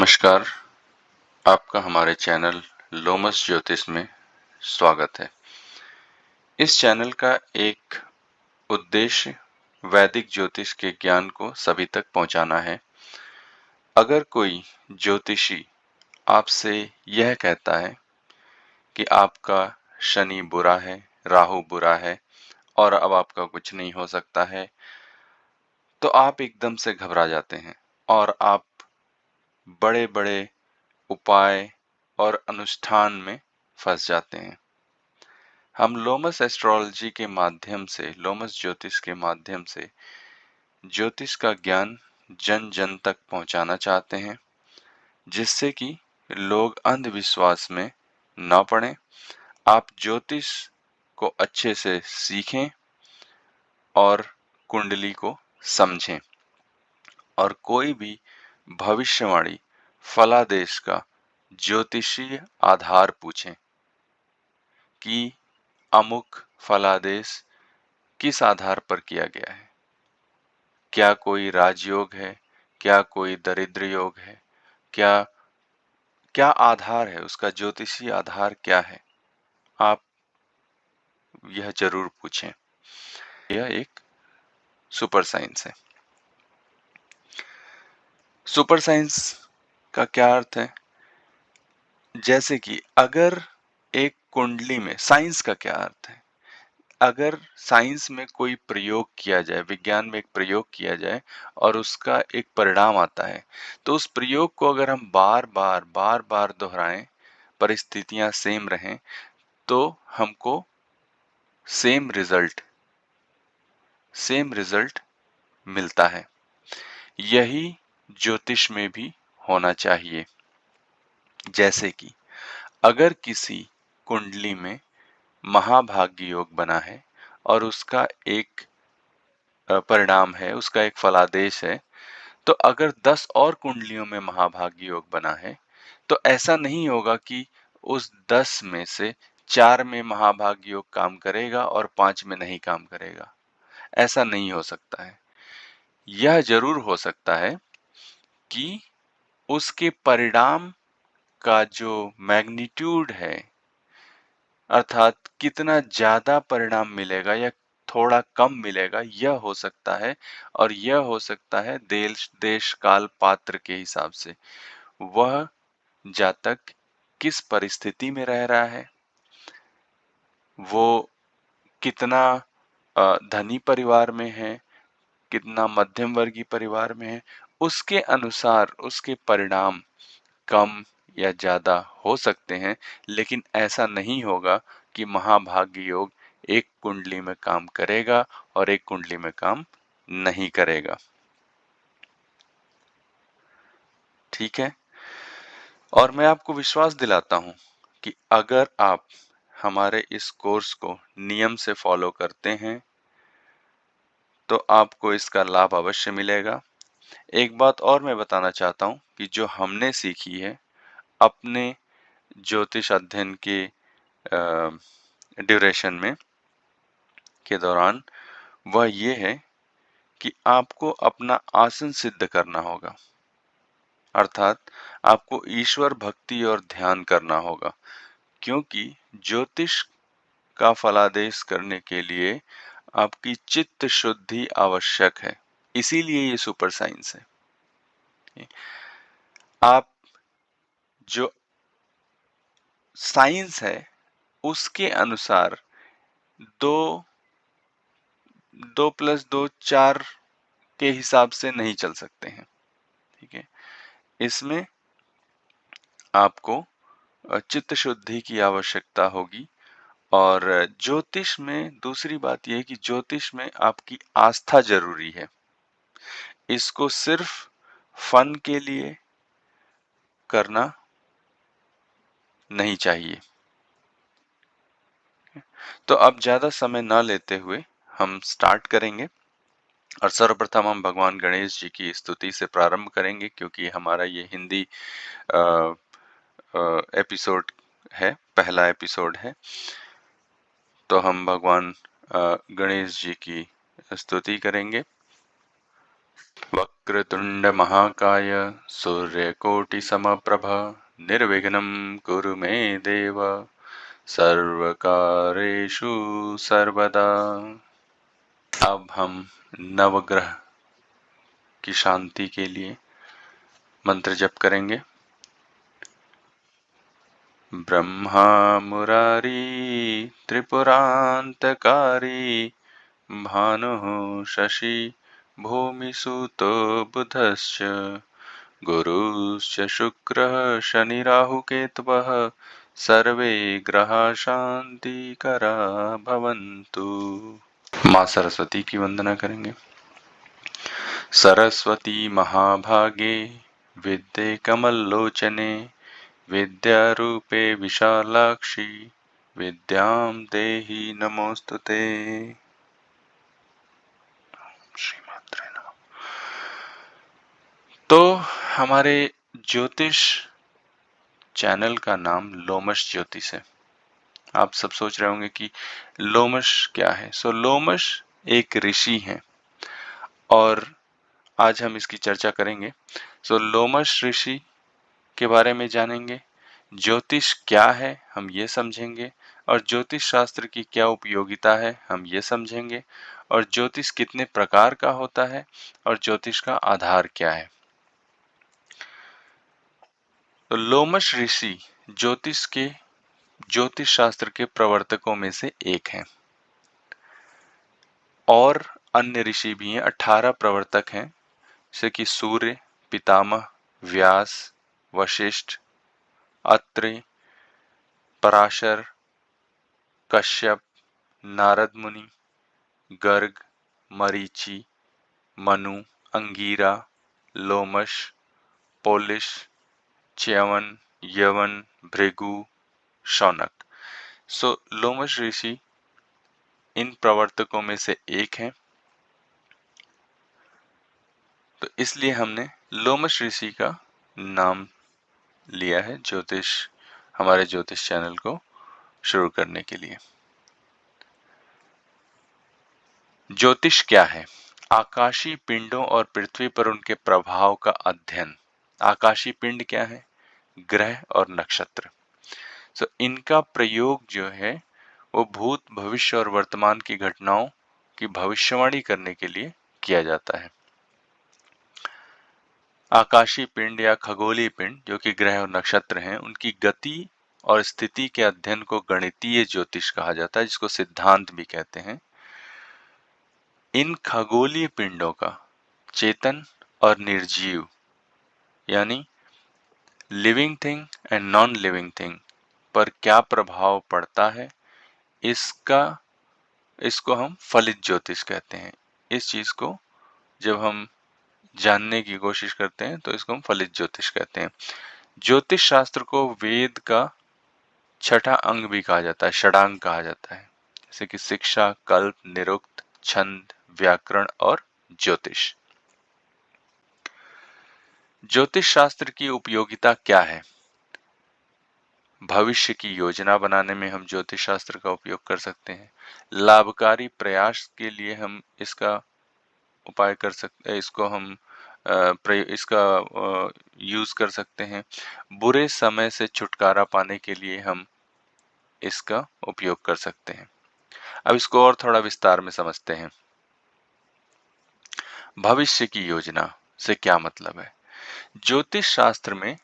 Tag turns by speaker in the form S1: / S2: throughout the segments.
S1: नमस्कार, आपका हमारे चैनल लोमस ज्योतिष में स्वागत है। इस चैनल का एक उद्देश्य वैदिक ज्योतिष के ज्ञान को सभी तक पहुंचाना है। अगर कोई ज्योतिषी आपसे यह कहता है कि आपका शनि बुरा है, राहु बुरा है और अब आपका कुछ नहीं हो सकता है, तो आप एकदम से घबरा जाते हैं और आप बड़े-बड़े उपाय और अनुष्ठान में फंस जाते हैं। हम लोमस एस्ट्रोलॉजी के माध्यम से, लोमस ज्योतिष के माध्यम से ज्योतिष का ज्ञान जन जन तक पहुंचाना चाहते हैं, जिससे कि लोग अंधविश्वास में न पड़ें। आप ज्योतिष को अच्छे से सीखें और कुंडली को समझें और कोई भी भविष्यवाणी फलादेश का ज्योतिषीय आधार पूछें कि अमुक फलादेश किस आधार पर किया गया है। क्या कोई राजयोग है, क्या कोई दरिद्र योग है, क्या क्या आधार है, उसका ज्योतिषीय आधार क्या है, आप यह जरूर पूछें। यह एक सुपर साइंस है। सुपर साइंस का क्या अर्थ है? जैसे कि अगर एक कुंडली में, साइंस का क्या अर्थ है? अगर साइंस में कोई प्रयोग किया जाए, विज्ञान में एक प्रयोग किया जाए और उसका एक परिणाम आता है, तो उस प्रयोग को अगर हम बार बार दोहराएं, परिस्थितियां सेम रहें, तो हमको सेम रिजल्ट मिलता है। यही ज्योतिष में भी होना चाहिए। जैसे कि अगर किसी कुंडली में महाभाग्य योग बना है और उसका एक परिणाम है, उसका एक फलादेश है, तो अगर 10 और कुंडलियों में महाभाग्य योग बना है, तो ऐसा नहीं होगा कि उस 10 में से 4 में महाभाग्य योग काम करेगा और 5 में नहीं काम करेगा। ऐसा नहीं हो सकता है। यह जरूर हो सकता है कि उसके परिणाम का जो मैग्नीट्यूड है, अर्थात कितना ज्यादा परिणाम मिलेगा या थोड़ा कम मिलेगा, यह हो सकता है। और यह हो सकता है देश काल पात्र के हिसाब से। वह जातक किस परिस्थिति में रह रहा है, वो कितना धनी परिवार में है, कितना मध्यम वर्गीय परिवार में है, उसके अनुसार उसके परिणाम कम या ज्यादा हो सकते हैं। लेकिन ऐसा नहीं होगा कि महाभाग्य योग एक कुंडली में काम करेगा और एक कुंडली में काम नहीं करेगा। ठीक है। और मैं आपको विश्वास दिलाता हूं कि अगर आप हमारे इस कोर्स को नियम से फॉलो करते हैं, तो आपको इसका लाभ अवश्य मिलेगा। एक बात और मैं बताना चाहता हूं कि जो हमने सीखी है अपने ज्योतिष अध्ययन के ड्यूरेशन में के दौरान, वह ये है कि आपको अपना आसन सिद्ध करना होगा। अर्थात आपको ईश्वर भक्ति और ध्यान करना होगा, क्योंकि ज्योतिष का फलादेश करने के लिए आपकी चित्त शुद्धि आवश्यक है। इसीलिए ये सुपर साइंस है। आप जो साइंस है उसके अनुसार 2+2 4 के हिसाब से नहीं चल सकते हैं। ठीक है। इसमें आपको चित्त शुद्धि की आवश्यकता होगी। और ज्योतिष में दूसरी बात यह है कि ज्योतिष में आपकी आस्था जरूरी है। इसको सिर्फ फन के लिए करना नहीं चाहिए। तो अब ज्यादा समय ना लेते हुए हम स्टार्ट करेंगे। और सर्वप्रथम हम भगवान गणेश जी की स्तुति से प्रारंभ करेंगे, क्योंकि हमारा ये हिंदी एपिसोड है, पहला एपिसोड है। तो हम भगवान गणेश जी की स्तुति करेंगे। वक्रतुंड महाकाय सूर्यकोटि समप्रभ निर्विघ्नं कुरु मे देव सर्वकारेषु सर्वदा। अब हम नवग्रह की शांति के लिए मंत्र जप करेंगे। ब्रह्मा मुरारी त्रिपुरांतकारी भानुः शशि भूमिसुतो बुधश्च गुरुश्च शुक्रः शनिराहुकेतवः सर्वे ग्रहा शांतिकरा भवन्तु। माँ सरस्वती की वंदना करेंगे। सरस्वती महाभागे विद्ये कमललोचने विद्यारूपे विशालाक्षी विद्यां देहि नमोस्तुते। श्रीमात्रे नमः। तो हमारे ज्योतिष चैनल का नाम लोमश ज्योतिष है। आप सब सोच रहे होंगे कि लोमश क्या है। लोमश एक ऋषि हैं और आज हम इसकी चर्चा करेंगे। लोमश ऋषि के बारे में जानेंगे, ज्योतिष क्या है हम ये समझेंगे, और ज्योतिष शास्त्र की क्या उपयोगिता है हम ये समझेंगे, और ज्योतिष कितने प्रकार का होता है और ज्योतिष का आधार क्या है। तो लोमश ऋषि ज्योतिष शास्त्र के प्रवर्तकों में से एक हैं और अन्य ऋषि भी हैं। 18 प्रवर्तक हैं, जैसे कि सूर्य, पितामह, व्यास, वशिष्ठ, अत्रि, पराशर, कश्यप, नारद मुनि, गर्ग, मरीचि, मनु, अंगीरा, लोमश, पोलिश, च्यवन, यवन, भृगु, शौनक। लोमश ऋषि इन प्रवर्तकों में से एक हैं। तो इसलिए हमने लोमश ऋषि का नाम लिया है हमारे ज्योतिष चैनल को शुरू करने के लिए। ज्योतिष क्या है? आकाशीय पिंडों और पृथ्वी पर उनके प्रभाव का अध्ययन। आकाशीय पिंड क्या है? ग्रह और नक्षत्र। इनका प्रयोग जो है वो भूत, भविष्य और वर्तमान की घटनाओं की भविष्यवाणी करने के लिए किया जाता है। आकाशीय पिंड या खगोलीय पिंड जो कि ग्रह और नक्षत्र हैं, उनकी गति और स्थिति के अध्ययन को गणितीय ज्योतिष कहा जाता है, जिसको सिद्धांत भी कहते हैं। इन खगोलीय पिंडों का चेतन और निर्जीव यानी living thing and non living thing पर क्या प्रभाव पड़ता है, इसको हम फलित ज्योतिष कहते हैं। इस चीज को जब हम जानने की कोशिश करते हैं तो इसको हम फलित ज्योतिष कहते हैं। ज्योतिष शास्त्र को वेद का छठा अंग भी कहा जाता है, षडांग कहा जाता है, जैसे कि शिक्षा, कल्प, निरुक्त, छंद, व्याकरण और ज्योतिष। ज्योतिष शास्त्र की उपयोगिता क्या है? भविष्य की योजना बनाने में हम ज्योतिष शास्त्र का उपयोग कर सकते हैं। लाभकारी प्रयास के लिए हम इसका उपाय कर सकते हैं, इसका यूज कर सकते हैं। बुरे समय से छुटकारा पाने के लिए हम इसका उपयोग कर सकते हैं। अब इसको और थोड़ा विस्तार में समझते हैं। भविष्य की योजना से क्या मतलब है? ज्योतिष शास्त्र में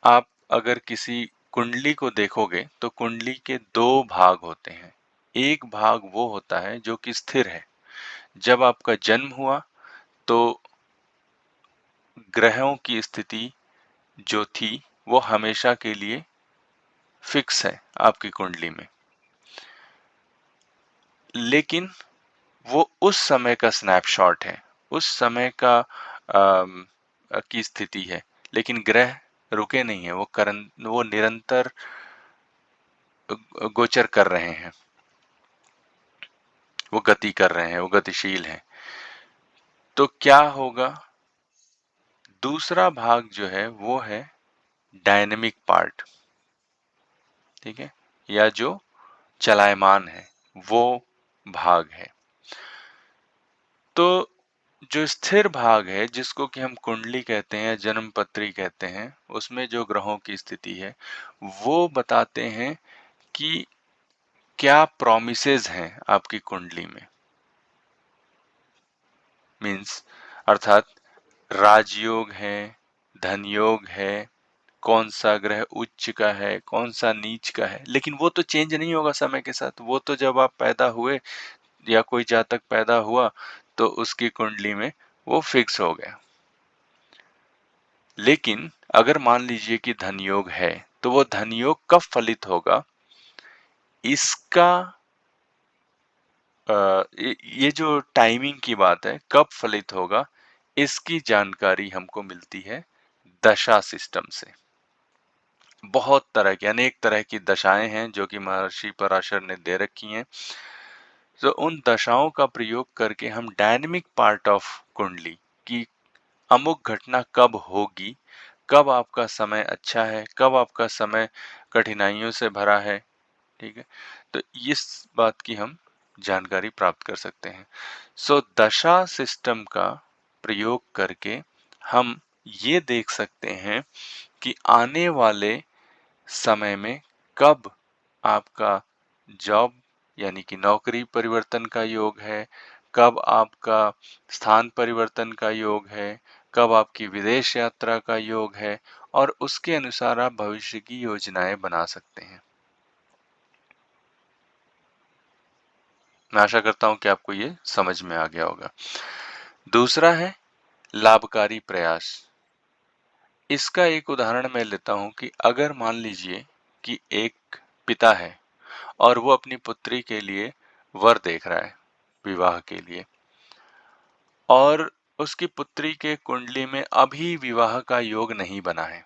S1: आप अगर किसी कुंडली को देखोगे तो कुंडली के 2 भाग होते हैं। एक भाग वो होता है जो कि स्थिर है। जब आपका जन्म हुआ तो ग्रहों की स्थिति जो थी वो हमेशा के लिए फिक्स है आपकी कुंडली में, लेकिन वो उस समय का स्नैपशॉट है, उस समय का की स्थिति है। लेकिन ग्रह रुके नहीं है, वो निरंतर गोचर कर रहे हैं, वो गति कर रहे हैं, वो गतिशील हैं। तो क्या होगा? दूसरा भाग जो है वो है डायनेमिक पार्ट, ठीक है, या जो चलायमान है वो भाग है। तो जो स्थिर भाग है जिसको कि हम कुंडली कहते हैं, जन्म पत्री कहते हैं, उसमें जो ग्रहों की स्थिति है वो बताते हैं कि क्या प्रॉमिसेस हैं आपकी कुंडली में। मीन्स अर्थात राजयोग है, धन योग है, कौन सा ग्रह उच्च का है, कौन सा नीच का है, लेकिन वो तो चेंज नहीं होगा समय के साथ। वो तो जब आप पैदा हुए या कोई जातक पैदा हुआ तो उसकी कुंडली में वो फिक्स हो गया। लेकिन अगर मान लीजिए कि धन योग है तो वो धन योग कब फलित होगा, इसका ये जो टाइमिंग की बात है, कब फलित होगा, इसकी जानकारी हमको मिलती है दशा सिस्टम से। बहुत तरह की, अनेक तरह की दशाएं हैं जो कि महर्षि पराशर ने दे रखी हैं। तो उन दशाओं का प्रयोग करके हम डायनेमिक पार्ट ऑफ कुंडली की अमुक घटना कब होगी, कब आपका समय अच्छा है, कब आपका समय कठिनाइयों से भरा है, ठीक है, तो इस बात की हम जानकारी प्राप्त कर सकते हैं। सो दशा सिस्टम का प्रयोग करके हम ये देख सकते हैं कि आने वाले समय में कब आपका जॉब यानी कि नौकरी परिवर्तन का योग है, कब आपका स्थान परिवर्तन का योग है, कब आपकी विदेश यात्रा का योग है, और उसके अनुसार आप भविष्य की योजनाएं बना सकते हैं। मैं आशा करता हूं कि आपको ये समझ में आ गया होगा। दूसरा है लाभकारी प्रयास। इसका एक उदाहरण मैं लेता हूं कि अगर मान लीजिए कि एक पिता है और वो अपनी पुत्री के लिए वर देख रहा है विवाह के लिए, और उसकी पुत्री के कुंडली में अभी विवाह का योग नहीं बना है,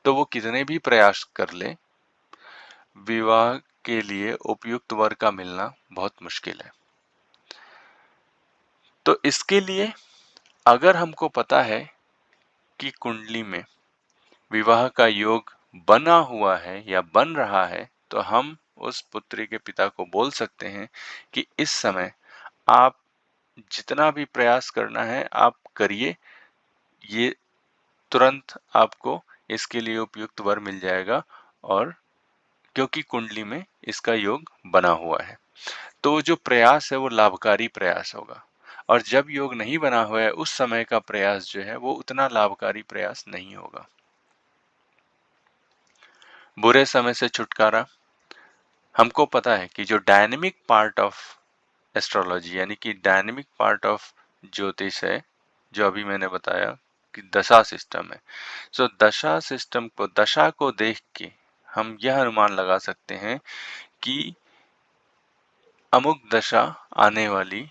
S1: तो वो कितने भी प्रयास कर ले, विवाह के लिए उपयुक्त वर का मिलना बहुत मुश्किल है। तो इसके लिए अगर हमको पता है कि कुंडली में विवाह का योग बना हुआ है या बन रहा है, तो हम उस पुत्री के पिता को बोल सकते हैं कि इस समय आप जितना भी प्रयास करना है आप करिए, ये तुरंत आपको इसके लिए उपयुक्त वर मिल जाएगा, और क्योंकि कुंडली में इसका योग बना हुआ है। तो जो प्रयास है वो लाभकारी प्रयास होगा, और जब योग नहीं बना हुआ है उस समय का प्रयास जो है वो उतना लाभकारी प्रयास नहीं होगा। बुरे समय से छुटकारा। हमको पता है कि जो डायनेमिक पार्ट ऑफ एस्ट्रोलॉजी यानी कि डायनेमिक पार्ट ऑफ ज्योतिष है, जो अभी मैंने बताया कि दशा सिस्टम है, सो दशा सिस्टम को, दशा को देख के हम यह अनुमान लगा सकते हैं कि अमुक दशा आने वाली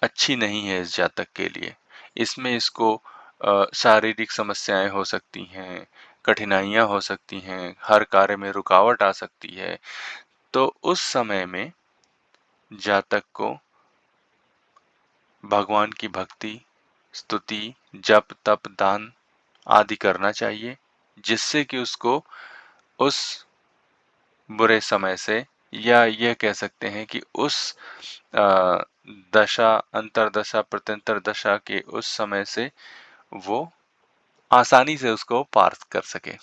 S1: अच्छी नहीं है इस जातक के लिए। इसमें इसको शारीरिक समस्याएं हो सकती हैं, कठिनाइयां हो सकती हैं, हर कार्य में रुकावट आ सकती है। तो उस समय में जातक को भगवान की भक्ति, स्तुति, जप, तप, दान आदि करना चाहिए, जिससे कि उसको उस बुरे समय से, या यह कह सकते हैं कि उस दशा, अंतरदशा, प्रत्यंतर दशा के उस समय से वो आसानी से उसको पार कर सके।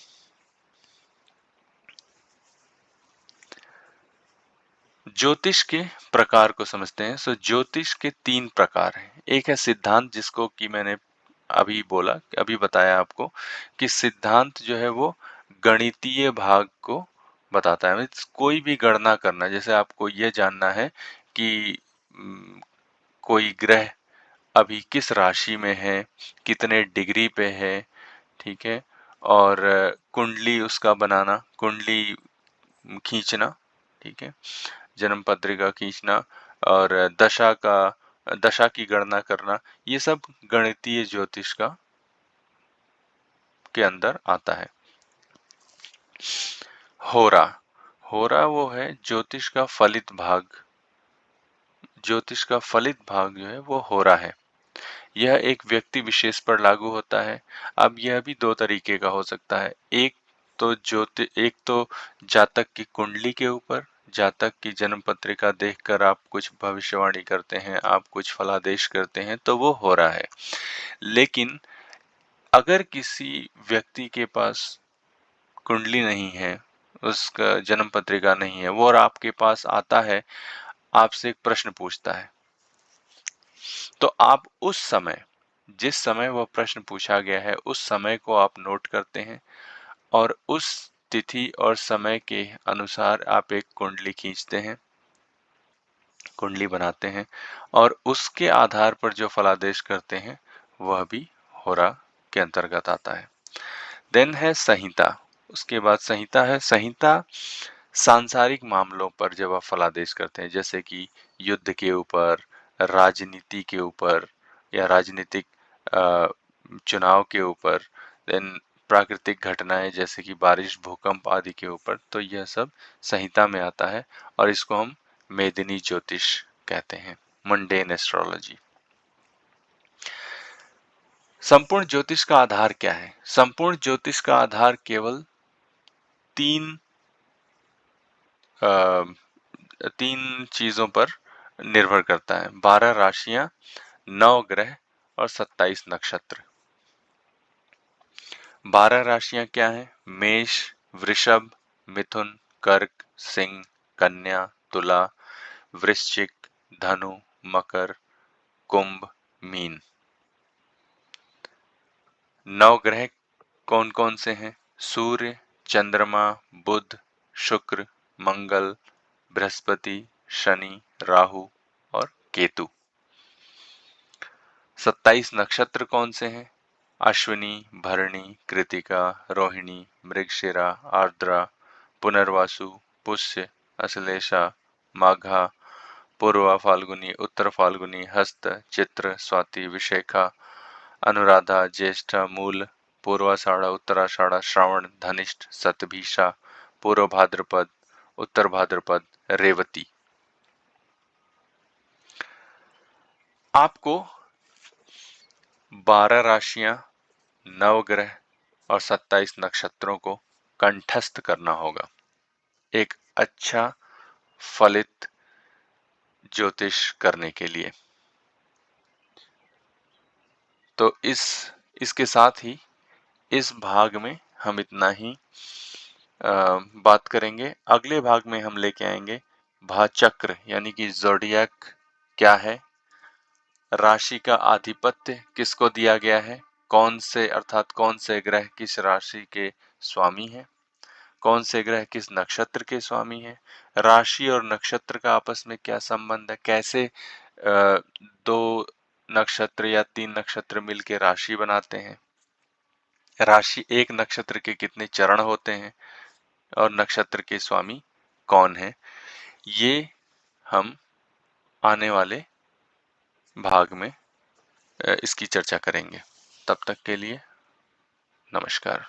S1: ज्योतिष के प्रकार को समझते हैं। सो ज्योतिष के 3 प्रकार हैं। एक है सिद्धांत, जिसको कि मैंने अभी बोला, अभी बताया आपको कि सिद्धांत जो है वो गणितीय भाग को बताता है। मीन्स कोई भी गणना करना, जैसे आपको ये जानना है कि कोई ग्रह अभी किस राशि में है, कितने डिग्री पे है, ठीक है, और कुंडली उसका बनाना, कुंडली खींचना, ठीक है, जन्म पत्रिका खींचना, और दशा की गणना करना, ये सब गणितीय ज्योतिष का के अंदर आता है। होरा, होरा वो है ज्योतिष का फलित भाग। ज्योतिष का फलित भाग जो है वो होरा है। यह एक व्यक्ति विशेष पर लागू होता है। अब यह भी 2 तरीके का हो सकता है। एक तो जातक की कुंडली के ऊपर, जातक की जन्म पत्रिका देखकर आप कुछ भविष्यवाणी करते हैं, आप कुछ फलादेश करते हैं, तो वो हो रहा है। लेकिन अगर किसी व्यक्ति के पास कुंडली नहीं है, उसका जन्म पत्रिका नहीं है, वो और आपके पास आता है, आपसे एक प्रश्न पूछता है, तो आप उस समय, जिस समय वह प्रश्न पूछा गया है, उस समय को आप नोट करते हैं और उस तिथि और समय के अनुसार आप एक कुंडली खींचते हैं, कुंडली बनाते हैं और उसके आधार पर जो फलादेश करते हैं वह भी होरा के अंतर्गत आता है। देन है संहिता। उसके बाद संहिता है। संहिता सांसारिक मामलों पर जब आप फलादेश करते हैं, जैसे कि युद्ध के ऊपर, राजनीति के ऊपर या राजनीतिक चुनाव के ऊपर, देन प्राकृतिक घटनाएं जैसे कि बारिश, भूकंप आदि के ऊपर, तो यह सब संहिता में आता है और इसको हम मेदिनी ज्योतिष कहते हैं, मंडेन एस्ट्रोलॉजी। संपूर्ण ज्योतिष का आधार क्या है? संपूर्ण ज्योतिष का आधार केवल तीन चीजों पर निर्भर करता है: 12 राशियां, 9 ग्रह और 27 नक्षत्र। 12 राशियां क्या हैं? मेष, वृषभ, मिथुन, कर्क, सिंह, कन्या, तुला, वृश्चिक, धनु, मकर, कुंभ, मीन। 9 ग्रह कौन कौन से हैं? सूर्य, चंद्रमा, बुध, शुक्र, मंगल, बृहस्पति, शनि, राहु और केतु। 27 नक्षत्र कौन से हैं? अश्विनी, भरणी, कृतिका, रोहिणी, मृगशिरा, आर्द्रा, पुनर्वासु, पुष्य, अश्लेषा, माघा, पूर्वा फाल्गुनी, उत्तर फाल्गुनी, हस्त, चित्र, स्वाति, विशाखा, अनुराधा, ज्येष्ठा, मूल, पूर्वाषाढ़ा, उत्तराषाढ़ा, श्रावण, धनिष्ठ, शतभिषा, पूर्व भाद्रपद, उत्तर भाद्रपद, रेवती। आपको 12 राशियां, 9 ग्रह और 27 नक्षत्रों को कंठस्थ करना होगा एक अच्छा फलित ज्योतिष करने के लिए। तो इसके साथ ही इस भाग में हम इतना ही बात करेंगे। अगले भाग में हम लेके आएंगे भाचक्र यानी कि ज़ोडिएक क्या है, राशि का आधिपत्य किसको दिया गया है, कौन से अर्थात कौन से ग्रह किस राशि के स्वामी हैं, कौन से ग्रह किस नक्षत्र के स्वामी हैं, राशि और नक्षत्र का आपस में क्या संबंध है, कैसे दो नक्षत्र या 3 नक्षत्र मिलकर राशि बनाते हैं, राशि एक नक्षत्र के कितने चरण होते हैं और नक्षत्र के स्वामी कौन है, ये हम आने वाले भाग में इसकी चर्चा करेंगे। तब तक के लिए नमस्कार।